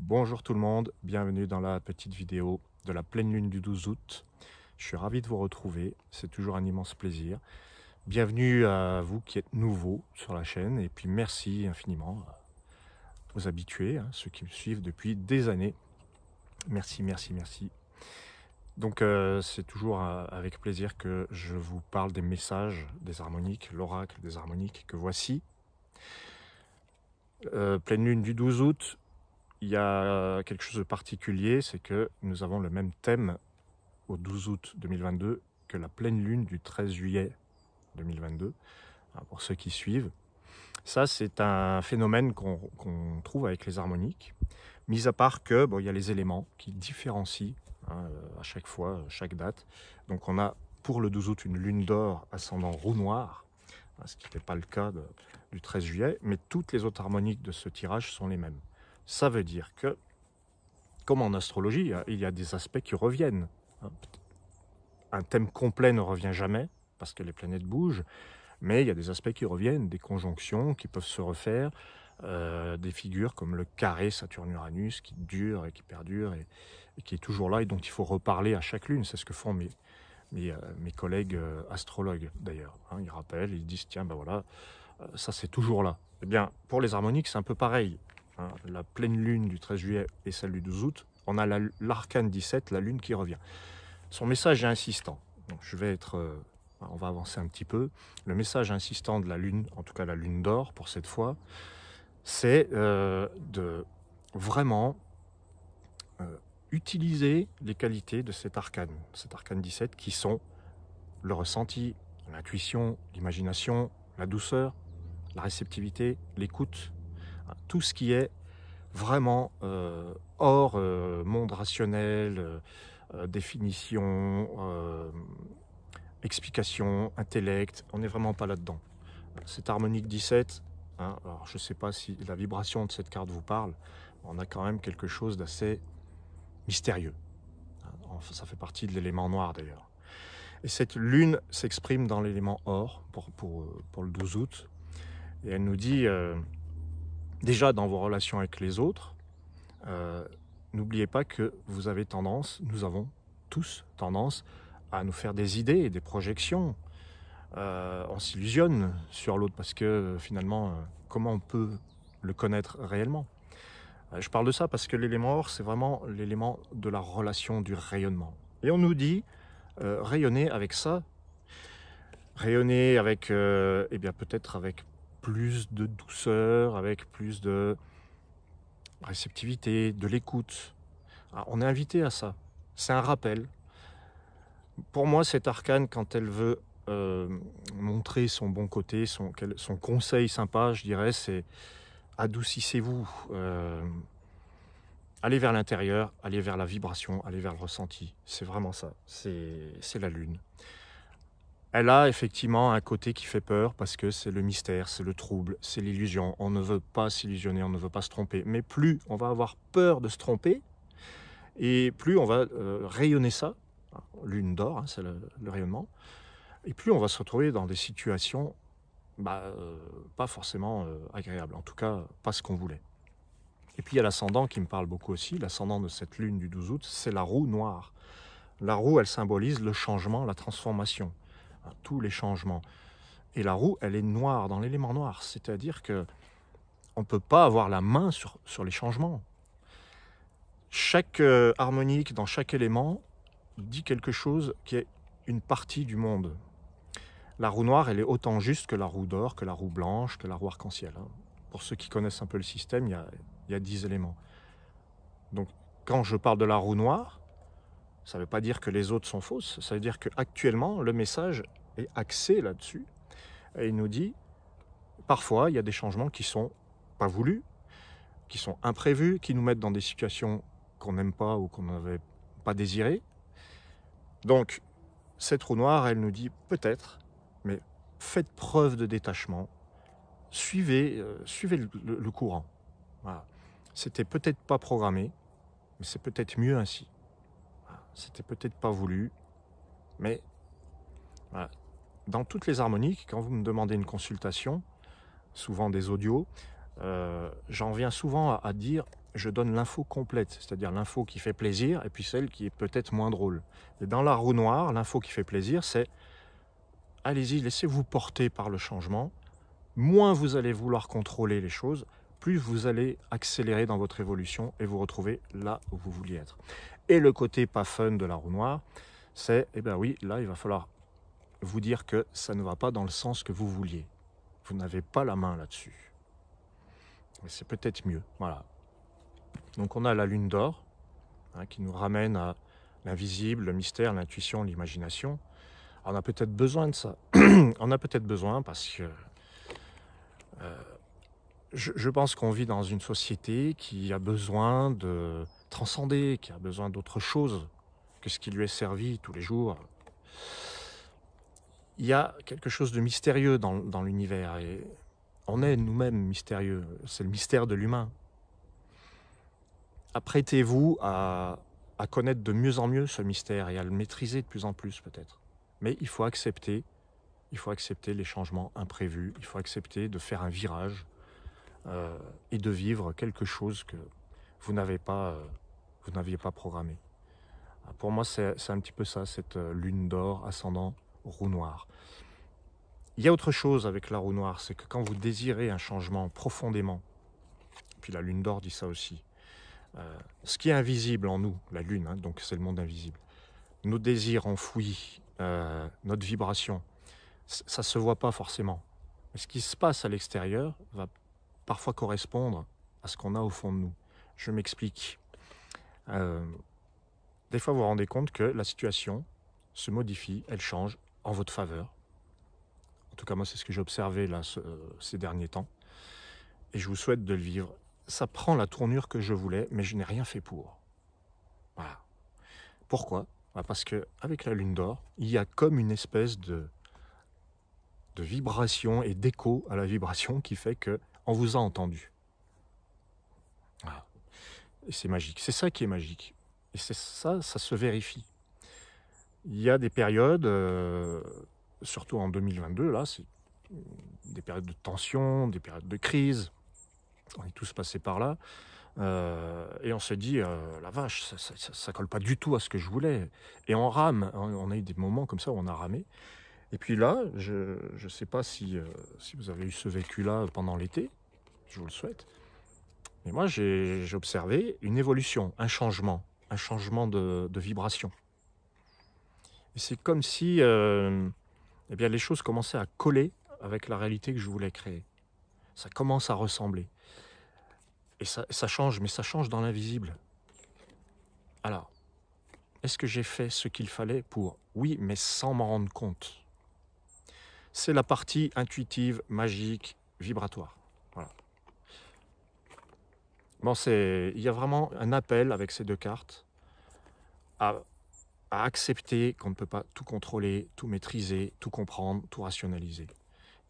Bonjour tout le monde, bienvenue dans la petite vidéo de la pleine lune du 12 août. Je suis ravi de vous retrouver, c'est toujours un immense plaisir. Bienvenue à vous qui êtes nouveaux sur la chaîne et puis merci infiniment aux habitués, ceux qui me suivent depuis des années. Merci, merci, merci. Donc c'est toujours avec plaisir que je vous parle des messages des harmoniques, l'oracle des harmoniques que voici. Pleine lune du 12 août. Il y a quelque chose de particulier, c'est que nous avons le même thème au 12 août 2022 que la pleine lune du 13 juillet 2022, pour ceux qui suivent. Ça, c'est un phénomène qu'on trouve avec les harmoniques, mis à part que il y a les éléments qui différencient à chaque fois, chaque date. Donc on a pour le 12 août une lune d'or ascendant roue noire, ce qui n'est pas le cas du 13 juillet, mais toutes les autres harmoniques de ce tirage sont les mêmes. Ça veut dire que, comme en astrologie, il y a des aspects qui reviennent. Un thème complet ne revient jamais, parce que les planètes bougent, mais il y a des aspects qui reviennent, des conjonctions qui peuvent se refaire, des figures comme le carré Saturne-Uranus qui dure et qui perdure et qui est toujours là et dont il faut reparler à chaque lune. C'est ce que font mes collègues astrologues d'ailleurs. Ils rappellent, ils disent tiens ben voilà, ça c'est toujours là. Eh bien pour les harmoniques c'est un peu pareil. La pleine lune du 13 juillet et celle du 12 août, on a l'arcane 17, la lune qui revient. Son message est insistant. Donc on va avancer un petit peu. Le message insistant de la lune, en tout cas la lune d'or pour cette fois, c'est de vraiment utiliser les qualités de cet arcane 17 qui sont le ressenti, l'intuition, l'imagination, la douceur, la réceptivité, l'écoute, tout ce qui est vraiment hors monde rationnel, définition, explication, intellect, on n'est vraiment pas là-dedans. Cette harmonique 17, alors je ne sais pas si la vibration de cette carte vous parle, on a quand même quelque chose d'assez mystérieux. Ça fait partie de l'élément noir d'ailleurs. Et cette lune s'exprime dans l'élément or pour le 12 août. Et elle nous dit, déjà dans vos relations avec les autres, n'oubliez pas que vous avez tendance, nous avons tous tendance à nous faire des idées et des projections. On s'illusionne sur l'autre parce que finalement, comment on peut le connaître réellement? Je parle de ça parce que l'élément or, c'est vraiment l'élément de la relation, du rayonnement. Et on nous dit, rayonner avec ça, rayonner avec, peut-être avec plus de douceur, avec plus de réceptivité, de l'écoute. On est invité à ça. C'est un rappel. Pour moi, cette arcane, quand elle veut montrer son bon côté, son conseil sympa, je dirais, c'est adoucissez-vous. Allez vers l'intérieur, allez vers la vibration, allez vers le ressenti. C'est vraiment ça. C'est la lune. Elle a effectivement un côté qui fait peur parce que c'est le mystère, c'est le trouble, c'est l'illusion. On ne veut pas s'illusionner, on ne veut pas se tromper. Mais plus on va avoir peur de se tromper, et plus on va rayonner ça, lune d'or, c'est le rayonnement, et plus on va se retrouver dans des situations pas forcément agréables, en tout cas pas ce qu'on voulait. Et puis il y a l'ascendant qui me parle beaucoup aussi, l'ascendant de cette lune du 12 août, c'est la roue noire. La roue, elle symbolise le changement, la transformation, tous les changements. Et la roue, elle est noire, dans l'élément noir, c'est-à-dire que on ne peut pas avoir la main sur les changements. Chaque harmonique dans chaque élément dit quelque chose qui est une partie du monde. La roue noire, elle est autant juste que la roue d'or, que la roue blanche, que la roue arc-en-ciel. Pour ceux qui connaissent un peu le système, il y a 10 éléments. Donc, quand je parle de la roue noire, ça ne veut pas dire que les autres sont fausses. Ça veut dire qu'actuellement, le message est axé là-dessus. Et il nous dit, parfois, il y a des changements qui ne sont pas voulus, qui sont imprévus, qui nous mettent dans des situations qu'on n'aime pas ou qu'on n'avait pas désirées. Donc, cette roue noire, elle nous dit peut-être, mais faites preuve de détachement, suivez le courant. Voilà. C'était peut-être pas programmé, mais c'est peut-être mieux ainsi. Voilà. C'était peut-être pas voulu, mais voilà. Dans toutes les harmoniques, quand vous me demandez une consultation, souvent des audios, j'en viens souvent à dire je donne l'info complète, c'est-à-dire l'info qui fait plaisir et puis celle qui est peut-être moins drôle. Et dans la roue noire, l'info qui fait plaisir, c'est allez-y, laissez-vous porter par le changement. Moins vous allez vouloir contrôler les choses, plus vous allez accélérer dans votre évolution et vous retrouver là où vous vouliez être. Et le côté pas fun de la roue noire, c'est, eh bien oui, là il va falloir vous dire que ça ne va pas dans le sens que vous vouliez. Vous n'avez pas la main là-dessus. Mais c'est peut-être mieux, voilà. Donc on a la lune d'or, hein, qui nous ramène à l'invisible, le mystère, l'intuition, l'imagination. On a peut-être besoin de ça. On a peut-être besoin parce que je pense qu'on vit dans une société qui a besoin de transcender, qui a besoin d'autre chose que ce qui lui est servi tous les jours. Il y a quelque chose de mystérieux dans l'univers et on est nous-mêmes mystérieux. C'est le mystère de l'humain. Apprêtez-vous à connaître de mieux en mieux ce mystère et à le maîtriser de plus en plus peut-être. Mais il faut accepter les changements imprévus, il faut accepter de faire un virage et de vivre quelque chose que vous n'aviez pas programmé. Pour moi, c'est un petit peu ça, cette lune d'or ascendant roue noire. Il y a autre chose avec la roue noire, c'est que quand vous désirez un changement profondément, puis la lune d'or dit ça aussi, ce qui est invisible en nous, la lune, hein, donc c'est le monde invisible, nos désirs enfouis, notre vibration, ça ne se voit pas forcément. Mais ce qui se passe à l'extérieur va parfois correspondre à ce qu'on a au fond de nous. Je m'explique. Des fois, vous vous rendez compte que la situation se modifie, elle change en votre faveur. En tout cas, moi, c'est ce que j'ai observé là, ces derniers temps. Et je vous souhaite de le vivre. Ça prend la tournure que je voulais, mais je n'ai rien fait pour. Voilà. Pourquoi ? Parce qu'avec la lune d'or, il y a comme une espèce de vibration et d'écho à la vibration qui fait qu'on vous a entendu. Voilà. Et c'est magique. C'est ça qui est magique. Et c'est ça se vérifie. Il y a des périodes, surtout en 2022, là, c'est des périodes de tension, des périodes de crise. On est tous passés par là. Et on se dit, la vache, ça colle pas du tout à ce que je voulais. Et on rame. On a eu des moments comme ça où on a ramé. Et puis là, je ne sais pas si vous avez eu ce vécu-là pendant l'été, je vous le souhaite. Mais moi, j'ai observé une évolution, un changement de vibration. Et c'est comme si eh bien, les choses commençaient à coller avec la réalité que je voulais créer. Ça commence à ressembler. Et ça change, mais ça change dans l'invisible. Alors, est-ce que j'ai fait ce qu'il fallait pour ? Oui, mais sans m'en rendre compte. C'est la partie intuitive, magique, vibratoire. Voilà. Bon, il y a vraiment un appel avec ces deux cartes à accepter qu'on ne peut pas tout contrôler, tout maîtriser, tout comprendre, tout rationaliser.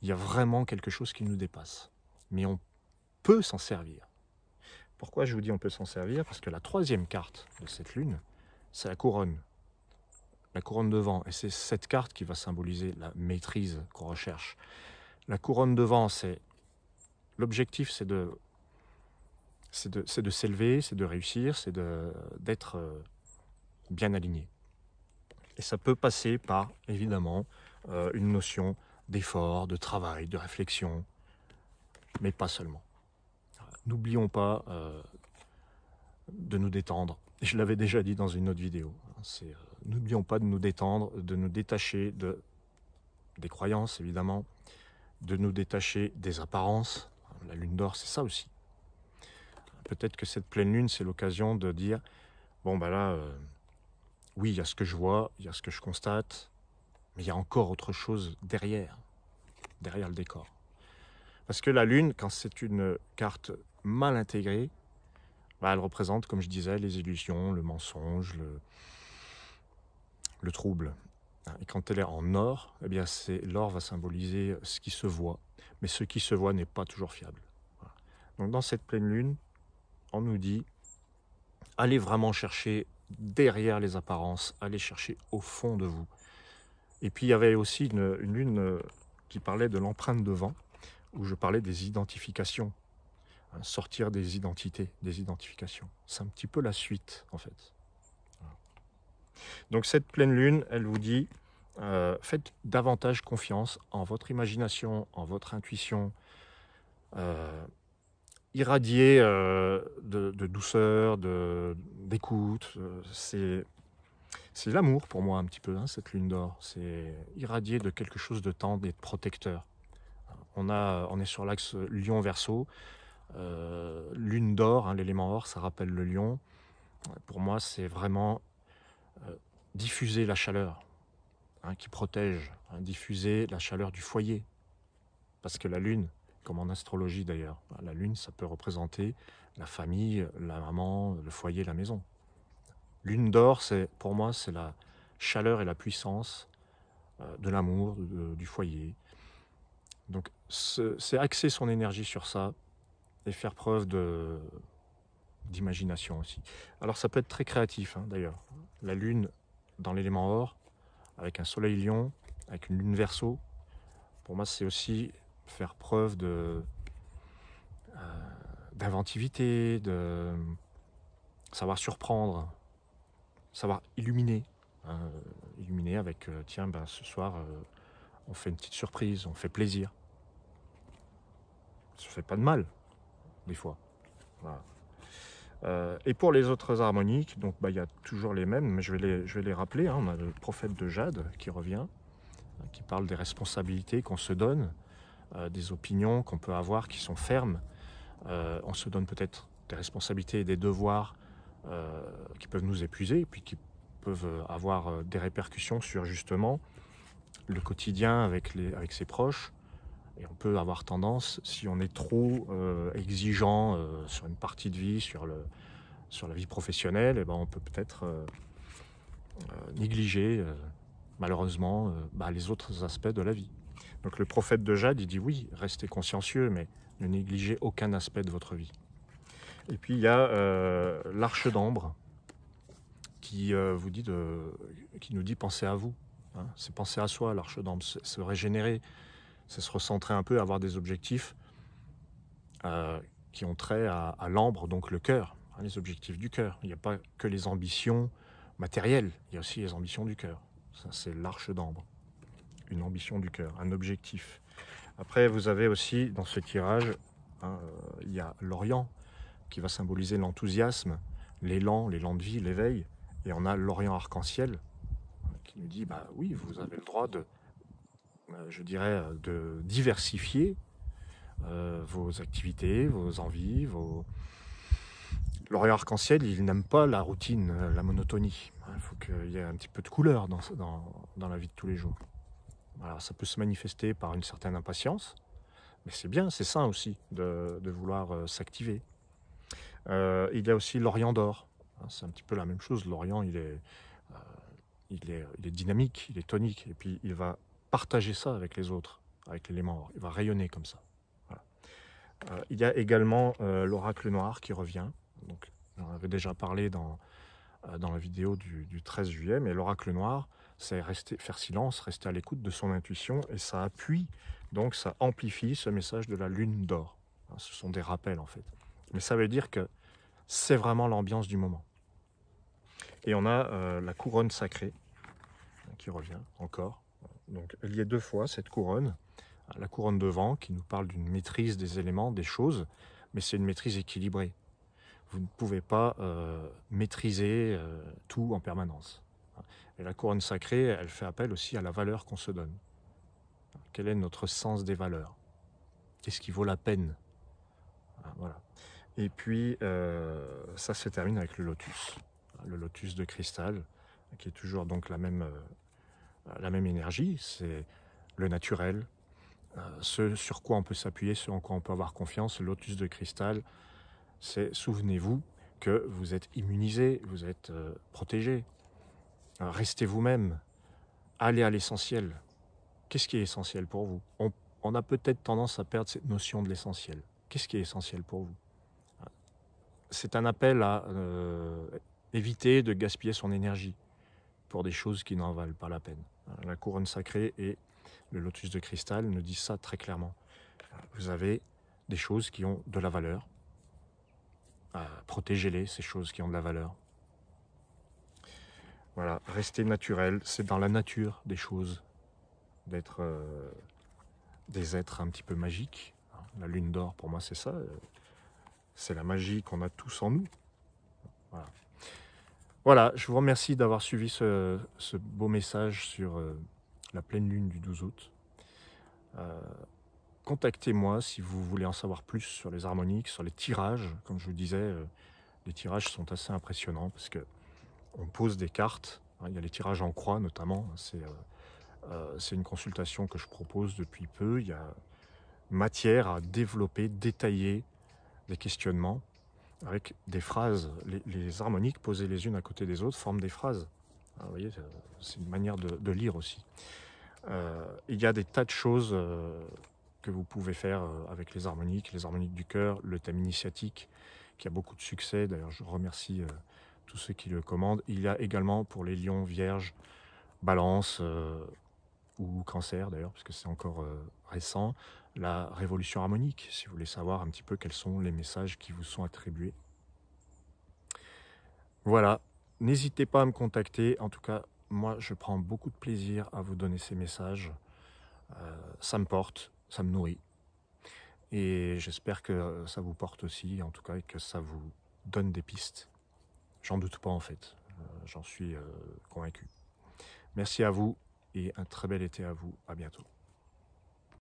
Il y a vraiment quelque chose qui nous dépasse. Mais on peut s'en servir. Pourquoi je vous dis on peut s'en servir ? Parce que la troisième carte de cette lune, c'est la couronne. La couronne de vent. Et c'est cette carte qui va symboliser la maîtrise qu'on recherche. La couronne de vent, l'objectif, c'est de s'élever, c'est de réussir, c'est d'être bien aligné. Et ça peut passer par, évidemment, une notion d'effort, de travail, de réflexion, mais pas seulement. N'oublions pas de nous détendre. Je l'avais déjà dit dans une autre vidéo. N'oublions pas de nous détendre, de nous détacher des croyances, évidemment, de nous détacher des apparences. La lune d'or, c'est ça aussi. Peut-être que cette pleine lune, c'est l'occasion de dire, bon ben là, oui, il y a ce que je vois, il y a ce que je constate, mais il y a encore autre chose derrière le décor. Parce que la lune, quand c'est une carte mal intégrée, elle représente, comme je disais, les illusions, le mensonge, le trouble. Et quand elle est en or, eh bien l'or va symboliser ce qui se voit, mais ce qui se voit n'est pas toujours fiable. Voilà. Donc dans cette pleine lune, on nous dit, allez vraiment chercher derrière les apparences, allez chercher au fond de vous. Et puis il y avait aussi une lune qui parlait de l'empreinte de vent, où je parlais des identifications. hein, sortir des identités, des identifications. C'est un petit peu la suite, en fait. Voilà. Donc cette pleine lune, elle vous dit, faites davantage confiance en votre imagination, en votre intuition, irradiez de douceur, d'écoute. C'est l'amour pour moi un petit peu, hein, cette lune d'or. C'est irradier de quelque chose de tendre et de protecteur. On est sur l'axe Lion-Verseau. Lune d'or, hein, l'élément or, ça rappelle le lion. Pour moi, c'est vraiment diffuser la chaleur, hein, qui protège, hein, diffuser la chaleur du foyer. Parce que la lune, comme en astrologie d'ailleurs, la lune, ça peut représenter la famille, la maman, le foyer, la maison. Lune d'or, pour moi, c'est la chaleur et la puissance de l'amour, du foyer. Donc, c'est axer son énergie sur ça et faire preuve d'imagination aussi. Alors, ça peut être très créatif, hein, d'ailleurs. La lune dans l'élément or, avec un soleil lion, avec une lune verseau, pour moi, c'est aussi faire preuve d'inventivité, de savoir surprendre, savoir illuminer. Hein, illuminer avec, tiens, ben, ce soir, on fait une petite surprise, on fait plaisir. Ça fait pas de mal, des fois. Voilà. Et pour les autres harmoniques, donc bah, y a toujours les mêmes, mais je vais les rappeler. Hein. On a le prophète de Jade qui revient, qui parle des responsabilités qu'on se donne, des opinions qu'on peut avoir qui sont fermes. On se donne peut-être des responsabilités et des devoirs qui peuvent nous épuiser, et puis qui peuvent avoir des répercussions sur justement le quotidien avec ses proches. Et on peut avoir tendance, si on est trop exigeant sur une partie de vie, sur la vie professionnelle, et ben on peut peut-être négliger malheureusement les autres aspects de la vie. Donc le prophète de Jade, il dit oui, restez consciencieux, mais ne négligez aucun aspect de votre vie. Et puis il y a l'arche d'ambre qui nous dit pensez à vous. Hein. C'est penser à soi, l'arche d'ambre, se régénérer, c'est se recentrer un peu, avoir des objectifs qui ont trait à l'ambre, donc le cœur, hein, les objectifs du cœur. Il n'y a pas que les ambitions matérielles, il y a aussi les ambitions du cœur. Ça, c'est l'arche d'ambre, une ambition du cœur, un objectif. Après, vous avez aussi dans ce tirage, hein, il y a l'Orient qui va symboliser l'enthousiasme, l'élan de vie, l'éveil. Et on a l'Orient arc-en-ciel qui nous dit, bah oui, vous avez le droit de diversifier vos activités, vos envies, L'Orient arc-en-ciel, il n'aime pas la routine, la monotonie. Il faut qu'il y ait un petit peu de couleur dans la vie de tous les jours. Alors, ça peut se manifester par une certaine impatience, mais c'est bien, c'est sain aussi de vouloir s'activer. Il y a aussi l'Orient d'or. C'est un petit peu la même chose. L'Orient, il est dynamique, il est tonique, et puis il va partager ça avec les autres, avec l'élément or. Il va rayonner comme ça. Voilà. Il y a également l'oracle noir qui revient. Donc, j'en avais déjà parlé dans la vidéo du 13 juillet, mais l'oracle noir, c'est faire silence, rester à l'écoute de son intuition, et ça appuie, donc ça amplifie ce message de la lune d'or. Ce sont des rappels en fait. Mais ça veut dire que c'est vraiment l'ambiance du moment. Et on a la couronne sacrée qui revient encore. Donc elle y est deux fois, cette couronne. La couronne de vent qui nous parle d'une maîtrise des éléments, des choses, mais c'est une maîtrise équilibrée. Vous ne pouvez pas maîtriser tout en permanence. Et la couronne sacrée, elle fait appel aussi à la valeur qu'on se donne. Quel est notre sens des valeurs? Qu'est-ce qui vaut la peine? Voilà. Et puis, ça se termine avec le lotus de cristal, qui est toujours donc la même énergie. C'est le naturel, ce sur quoi on peut s'appuyer, ce en quoi on peut avoir confiance. Le lotus de cristal, c'est, souvenez-vous que vous êtes immunisé, vous êtes protégé. Restez vous-même, allez à l'essentiel. Qu'est-ce qui est essentiel pour vous? On a peut-être tendance à perdre cette notion de l'essentiel. Qu'est-ce qui est essentiel pour vous? C'est un appel à éviter de gaspiller son énergie pour des choses qui n'en valent pas la peine. La couronne sacrée et le lotus de cristal nous disent ça très clairement. Vous avez des choses qui ont de la valeur, Protégez-les, ces choses qui ont de la valeur. Voilà, restez naturel, c'est dans la nature des choses, d'être des êtres un petit peu magiques. La lune d'or, pour moi, c'est ça. C'est la magie qu'on a tous en nous. Voilà. Voilà, je vous remercie d'avoir suivi ce beau message sur la pleine lune du 12 août. Contactez-moi si vous voulez en savoir plus sur les harmoniques, sur les tirages. Comme je vous disais, les tirages sont assez impressionnants parce que on pose des cartes. Il y a les tirages en croix notamment. C'est une consultation que je propose depuis peu. Il y a matière à développer, détailler des questionnements avec des phrases. Les harmoniques posées les unes à côté des autres forment des phrases. Vous voyez, c'est une manière de lire aussi. Il y a des tas de choses que vous pouvez faire avec les harmoniques du cœur, le thème initiatique, qui a beaucoup de succès. D'ailleurs, je remercie tous ceux qui le commandent. Il y a également pour les lions, vierges, balance ou cancer d'ailleurs, puisque c'est encore récent, la révolution harmonique, si vous voulez savoir un petit peu quels sont les messages qui vous sont attribués. Voilà, n'hésitez pas à me contacter. En tout cas, moi, je prends beaucoup de plaisir à vous donner ces messages. Ça me porte, ça me nourrit. Et j'espère que ça vous porte aussi, en tout cas, et que ça vous donne des pistes. J'en doute pas, en fait. J'en suis convaincu. Merci à vous et un très bel été à vous. À bientôt.